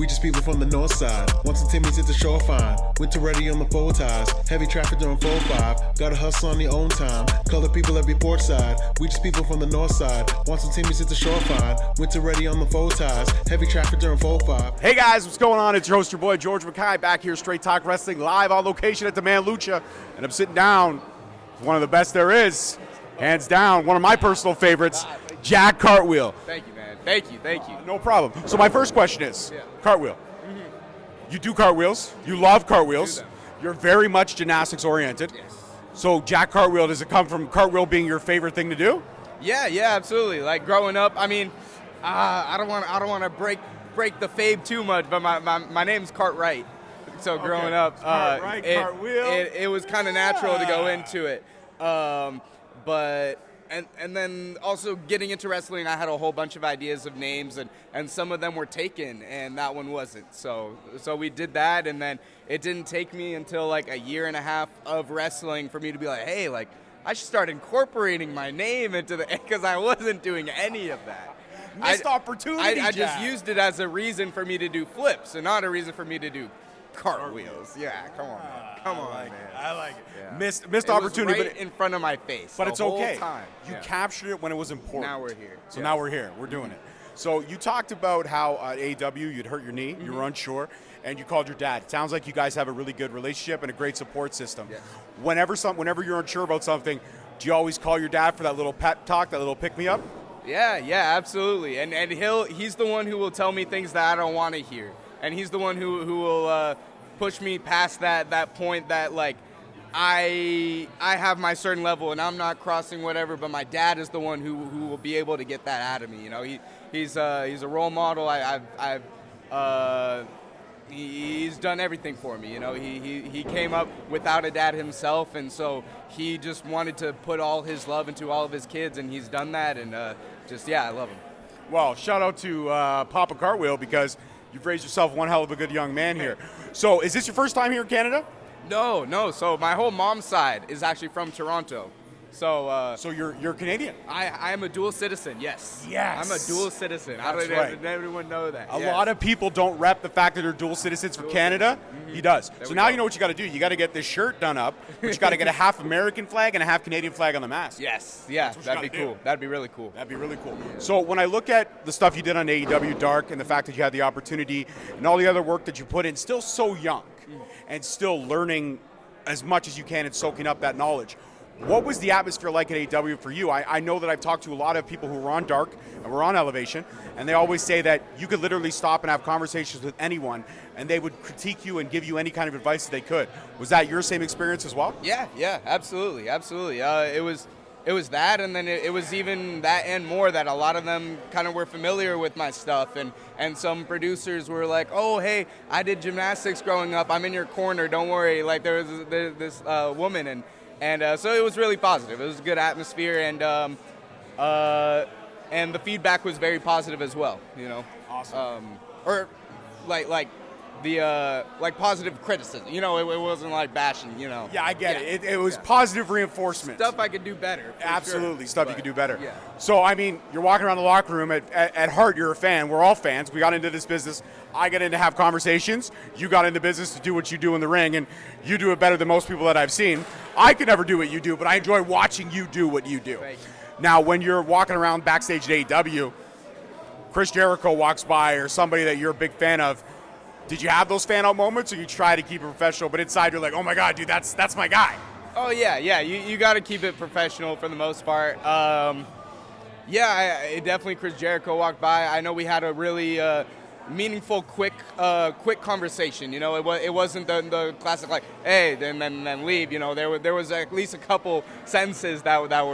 We just people from the north side. Once the Timmy's hit the shore fine. Winter ready on the full ties. Heavy traffic during 4-5. Gotta hustle on your own time. Color people every port side. We just people from the north side. Once the Timmy's hit the shore fine. Winter ready on the full ties. Heavy traffic during 4-5. Hey guys, what's going on? It's your host, your boy George Mackay, back here, Straight Talk Wrestling, live on location at the Man Lucha. And I'm sitting down with one of the best there is. Hands down, one of my personal favorites, Jack Cartwheel. Thank you, man. Thank you. No problem. So my first question is, Cartwheel. You do cartwheels. You love cartwheels. You're very much gymnastics oriented. Yes. So Jack Cartwheel, does it come from cartwheel being your favorite thing to do? Yeah, absolutely. Like growing up, I mean, I don't want to break the fave too much, but my name's Cartwright. So growing up, Cartwright, cartwheel. It was kind of natural to go into it. But then also getting into wrestling, I had a whole bunch of ideas of names, and some of them were taken, and that one wasn't. So we did that, and then it didn't take me until like a year and a half of wrestling for me to be like, hey, like I should start incorporating my name into because I wasn't doing any of that. Missed opportunity, I just Jack. used it as a reason for me to do flips, and not a reason for me to do cartwheels. Yeah, come on, man. I like it. Yeah. Missed It opportunity, was right in front of my face. but the it's whole okay. Time. You Yeah. captured it when it was important. Now we're here. So Yes. now we're here. We're doing it. So you talked about how at AEW you'd hurt your knee, you were unsure, and you called your dad. It sounds like you guys have a really good relationship and a great support system. Yes. Whenever you're unsure about something, do you always call your dad for that little pep talk, that little pick-me-up? Yeah, absolutely. And he's the one who will tell me things that I don't want to hear, and he's the one who will push me past that point that like I have my certain level and I'm not crossing whatever, but my dad is the one who will be able to get that out of me. You know, he's a role model. He's done everything for me. You know, he came up without a dad himself, and so he just wanted to put all his love into all of his kids, and he's done that. And I love him. Well, shout out to Papa Cartwheel, because you've raised yourself one hell of a good young man here. So is this your first time here in Canada? No. So my whole mom's side is actually from Toronto. So you're Canadian? I am a dual citizen, yes. Yes. I'm a dual citizen. That's I don't right. everyone know that. A lot of people don't rep the fact that they're dual citizens for Canada. He does. So now you know what you got to do. You got to get this shirt done up, but you got to get a half American flag and a half Canadian flag on the mask. Yes, yeah, that'd be cool. That'd be really cool. That'd be really cool. So when I look at the stuff you did on AEW Dark and the fact that you had the opportunity and all the other work that you put in, still so young and still learning as much as you can and soaking up that knowledge, what was the atmosphere like at AEW for you? I know that I've talked to a lot of people who were on Dark and were on Elevation, and they always say that you could literally stop and have conversations with anyone, and they would critique you and give you any kind of advice that they could. Was that your same experience as well? Yeah, absolutely. It was that, and then it was even that and more, that a lot of them kind of were familiar with my stuff, and some producers were like, oh, hey, I did gymnastics growing up. I'm in your corner. Don't worry. Like there's this woman, and so it was really positive. It was a good atmosphere, and the feedback was very positive as well. You know, Awesome. Or like the positive criticism. You know, it wasn't like bashing. You know. Yeah, I get it. It was positive reinforcement. Stuff I could do better. for Absolutely, sure. stuff you But, could do better. Yeah. So, I mean, you're walking around the locker room. At heart, you're a fan. We're all fans. We got into this business. I got in to have conversations. You got into business to do what you do in the ring, and you do it better than most people that I've seen. I could never do what you do, but I enjoy watching you do what you do. Thank you. Now, when you're walking around backstage at AEW, Chris Jericho walks by or somebody that you're a big fan of, did you have those fan out moments, or you try to keep it professional, but inside you're like, oh my God, dude, that's my guy? Oh, yeah. You got to keep it professional for the most part. Definitely Chris Jericho walked by. I know we had a really meaningful, quick conversation. You know, it wasn't the classic like, hey, then leave. You know, there was at least a couple sentences that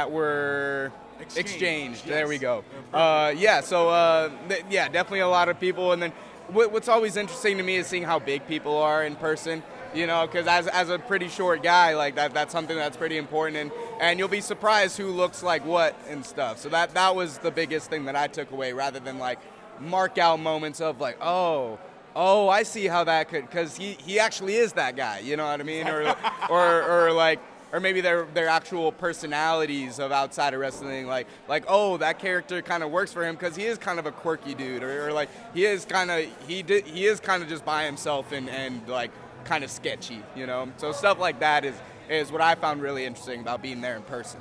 were exchanged. Yes. There we go. Definitely a lot of people. And then what's always interesting to me is seeing how big people are in person. You know, because as a pretty short guy, like that's something that's pretty important, and you'll be surprised who looks like what and stuff. So that was the biggest thing that I took away, rather than like mark out moments of like, oh, I see how that could, because he actually is that guy. You know what I mean? Or like maybe their actual personalities of outside of wrestling, like oh, that character kind of works for him because he is kind of a quirky dude, or like he is kind of just by himself and like kind of sketchy, you know. So stuff like that is what I found really interesting about being there in person.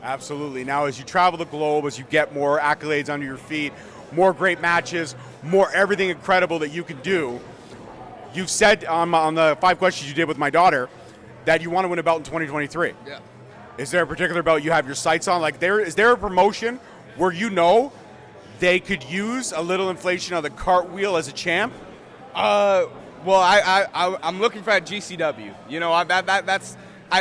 Absolutely. Now, as you travel the globe, as you get more accolades under your feet, more great matches, more everything incredible that you can do, you've said on the 5 questions you did with my daughter that you want to win a belt in 2023. Yeah. Is there a particular belt you have your sights on? Like, is there a promotion where you know they could use a little inflation of the Cartwheel as a champ? Well, I'm looking for a GCW. You know,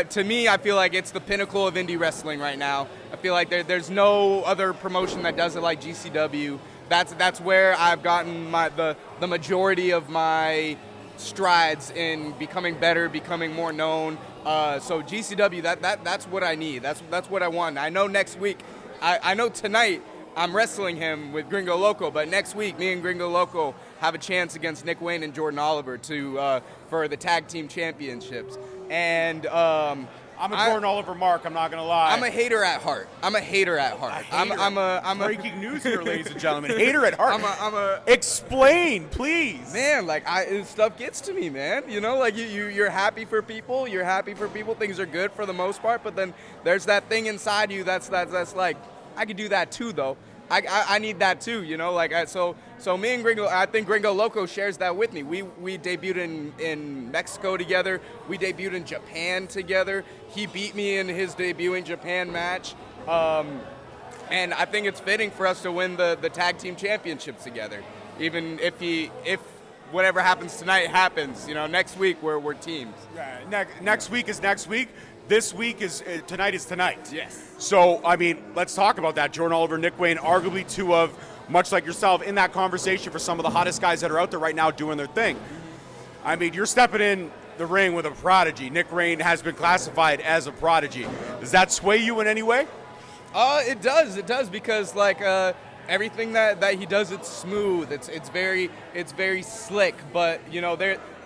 to me, I feel like it's the pinnacle of indie wrestling right now. I feel like there's no other promotion that does it like GCW. That's where I've gotten the majority of my strides in becoming better, becoming more known. So GCW, that's what I need. That's what I want. I know next week, I know tonight I'm wrestling him with Gringo Loco, but next week me and Gringo Loco have a chance against Nick Wayne and Jordan Oliver for the tag team championships. And I'm a Jordan Oliver mark, I'm not going to lie. I'm a hater at heart. I'm Breaking news here, ladies and gentlemen. Hater at heart. Explain, please. Man, like stuff gets to me, man. You know, like you're happy for people. You're happy for people. Things are good for the most part, but then there's that thing inside you that's like, I could do that too, though. I need that too, you know. Like so me and Gringo, I think Gringo Loco shares that with me. We debuted in Mexico together. We debuted in Japan together. He beat me in his debut in Japan match, and I think it's fitting for us to win the tag team championships together. Even if whatever happens tonight happens, you know, next week we're teams. Next week is next week. This week is tonight is tonight. Yes. So, I mean, let's talk about that. Jordan Oliver, Nick Wayne, arguably two of, much like yourself, in that conversation for some of the hottest guys that are out there right now doing their thing. I mean, you're stepping in the ring with a prodigy. Nick Wayne has been classified as a prodigy. Does that sway you in any way? It does because like everything that he does, it's smooth. It's very slick. But you know,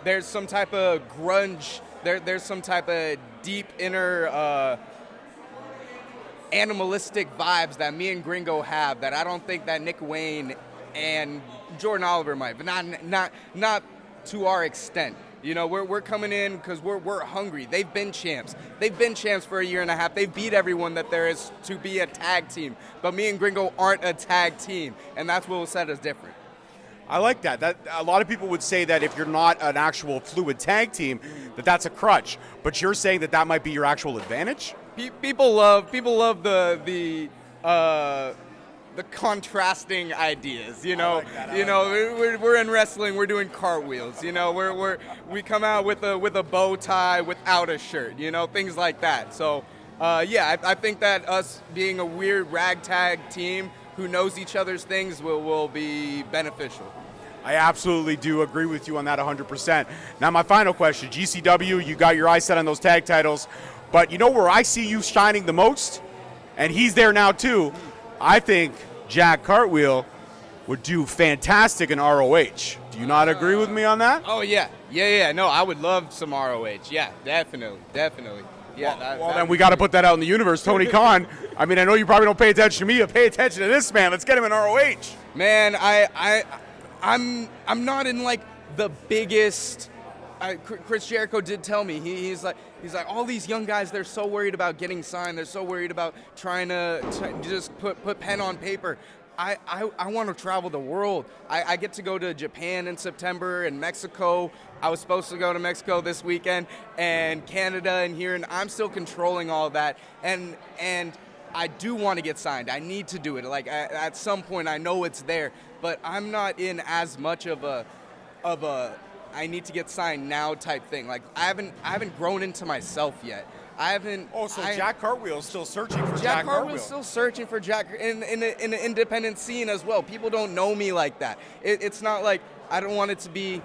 there's some type of grunge. There's some type of deep inner animalistic vibes that me and Gringo have that I don't think that Nick Wayne and Jordan Oliver might, but not to our extent. You know, we're coming in because we're hungry. They've been champs. They've been champs for a year and a half. They've beat everyone that there is to be a tag team. But me and Gringo aren't a tag team, and that's what will set us different. I like that. That a lot of people would say that if you're not an actual fluid tag team, that's a crutch. But you're saying that might be your actual advantage? People love the contrasting ideas. You know, we're in wrestling. We're doing cartwheels. You know, we come out with a bow tie without a shirt. You know, things like that. So, I think that us being a weird ragtag team who knows each other's things will be beneficial. I absolutely do agree with you on that 100%. Now, my final question, GCW, you got your eyes set on those tag titles, but you know where I see you shining the most? And he's there now, too. I think Jack Cartwheel would do fantastic in ROH. Do you not agree with me on that? Oh, yeah. No, I would love some ROH. Yeah, definitely. Yeah, well, then we got to put that out in the universe. Tony Khan, I mean, I know you probably don't pay attention to me, but pay attention to this man. Let's get him in ROH. Man, I'm not in like the biggest. Chris Jericho did tell me he's like all these young guys, they're so worried about getting signed. They're so worried about trying to just put pen on paper. I want to travel the world. I get to go to Japan in September and Mexico. I was supposed to go to Mexico this weekend and Canada and here, and I'm still controlling all of that. And I do want to get signed. I need to do it. Like at some point, I know it's there, but I'm not in as much of a I need to get signed now type thing. Like I haven't grown into myself yet. I haven't. Oh, so Jack Cartwheel's still searching for Jack Cartwheel. Cartwheel's still searching for Jack in the independent scene as well. People don't know me like that. It's not like I don't want it to be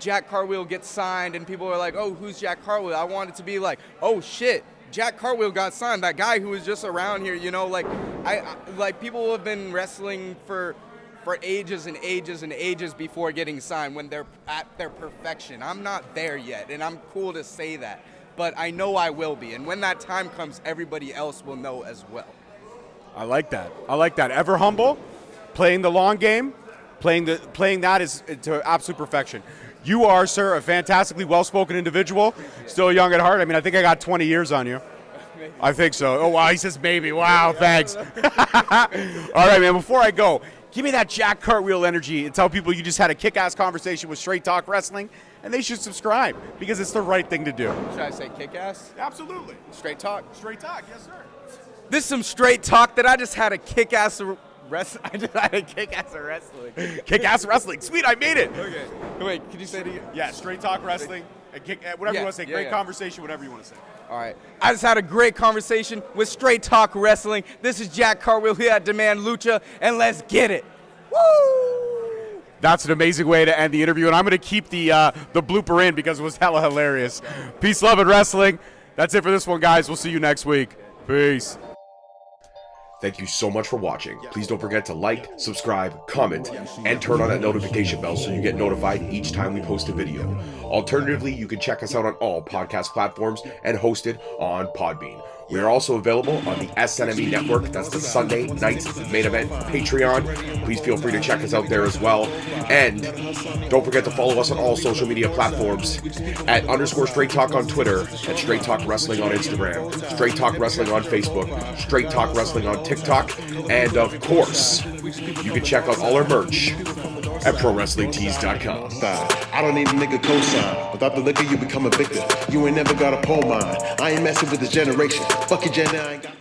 Jack Cartwheel gets signed and people are like, oh, who's Jack Cartwheel? I want it to be like, oh shit, Jack Cartwheel got signed. That guy who was just around here, you know, like I like people have been wrestling for ages and ages and ages before getting signed when they're at their perfection. I'm not there yet, and I'm cool to say that. but I know I will be. And when that time comes, everybody else will know as well. I like that. Ever humble, playing the long game, playing that is to absolute perfection. You are, sir, a fantastically well-spoken individual, still young at heart. I mean, I think I got 20 years on you. I think so. Oh, wow, he says maybe. Wow, thanks. All right, man, before I go, give me that Jack Cartwheel energy and tell people you just had a kick-ass conversation with Straight Talk Wrestling, and they should subscribe because it's the right thing to do. Should I say kick-ass? Absolutely. Straight talk? Straight talk, yes, sir. This is some straight talk that I just had a kick-ass wrestling. Kick-ass wrestling. Sweet, I made it. Okay. Wait, can you say it again? Yeah, Straight Talk Wrestling. Whatever you want to say. Great conversation, whatever you want to say. All right. I just had a great conversation with Straight Talk Wrestling. This is Jack Cartwheel here at Demand Lucha, and let's get it. Woo! That's an amazing way to end the interview, and I'm going to keep the blooper in because it was hella hilarious. Peace, love, and wrestling. That's it for this one, guys. We'll see you next week. Peace. Thank you so much for watching. Please don't forget to like, subscribe, comment, and turn on that notification bell so you get notified each time we post a video. Alternatively, you can check us out on all podcast platforms and hosted on Podbean. We are also available on the SNME Network. That's the Sunday Night Main Event Patreon. Please feel free to check us out there as well. And don't forget to follow us on all social media platforms at _Straight Talk on Twitter, at Straight Talk Wrestling on Instagram, Straight Talk Wrestling on Facebook, Straight Talk Wrestling on TikTok, and of course, you can check out all our merch at ProWrestlingTees.com. I don't need a nigga cosign. Without the liquor, you become a victim. You ain't never got a pole mine. I ain't messing with this generation. Fuck your gen, I ain't got.